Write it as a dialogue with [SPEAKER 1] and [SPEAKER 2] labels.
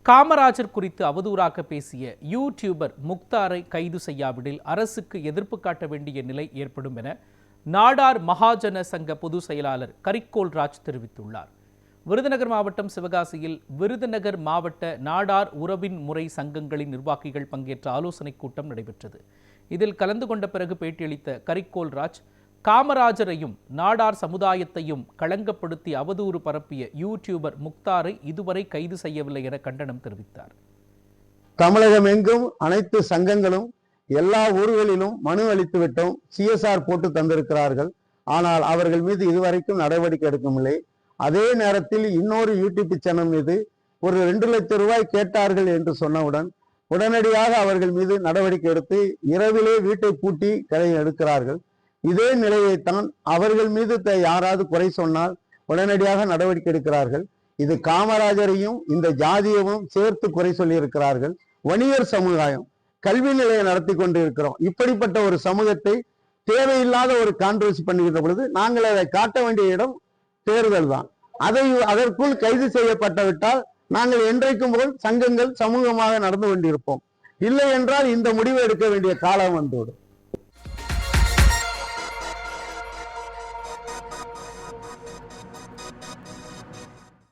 [SPEAKER 1] காமராஜர் குறித்து அவதூறாக பேசிய யூடியூபர் முக்தாரை கைது செய்யாவிடில் அரசுக்கு எதிர்ப்பு காட்ட வேண்டிய நிலை ஏற்படும் என நாடார் மகாஜன சங்க பொதுச் செயலாளர் கரிக்கோல் ராஜ் தெரிவித்துள்ளார். விருதுநகர் மாவட்டம் சிவகாசியில் விருதுநகர் மாவட்ட நாடார் உறவின் முறை சங்கங்களின் நிர்வாகிகள் பங்கேற்ற ஆலோசனைக் கூட்டம் நடைபெற்றது. இதில் கலந்து கொண்ட பிறகு பேட்டியளித்த கரிக்கோல் ராஜ், காமராஜரையும் நாடார் சமுதாயத்தையும் களங்கப்படுத்தி அவதூறு பரப்பிய யூடியூபர் முக்தாரை இதுவரை கைது செய்யவில்லை என கண்டனம் தெரிவித்தார்.
[SPEAKER 2] தமிழகம் எங்கும் அனைத்து சங்கங்களும் எல்லா ஊர்களிலும் மனு அளித்து விட்டோம், சிஎஸ்ஆர் போட்டு தந்திருக்கிறார்கள். ஆனால் அவர்கள் மீது இதுவரைக்கும் நடவடிக்கை எடுக்கவில்லை. அதே நேரத்தில் இன்னொரு யூடியூப் சேனல் மீது ஒரு 2 லட்சம் ரூபாய் கேட்டார்கள் என்று சொன்னவுடன் உடனடியாக அவர்கள் மீது நடவடிக்கை எடுத்து இரவிலே வீட்டை பூட்டி களை எடுக்கிறார்கள். இதே நிலையைத்தான் அவர்கள் மீது யாராவது குறை சொன்னால் உடனடியாக நடவடிக்கை எடுக்கிறார்கள். இது காமராஜரையும் இந்த ஜாதியவும் சேர்த்து குறை சொல்லி இருக்கிறார்கள். வணிகர் சமுதாயம் கல்வி நிலையம் நடத்தி கொண்டிருக்கிறோம். இப்படிப்பட்ட ஒரு சமூகத்தை தேவையில்லாத ஒரு கான்ட்ரோவர்சி பண்ணுகின்ற பொழுது நாங்கள் அதை காட்ட வேண்டிய இடம் தேர்தல் தான். அதற்குள் கைது செய்யப்பட்டு விட்டால் நாங்கள் என்றைக்கும் போல் சங்கங்கள் சமூகமாக நடந்து கொண்டிருப்போம். இல்லை என்றால் இந்த முடிவை எடுக்க வேண்டிய காலம் வந்துவிடும்.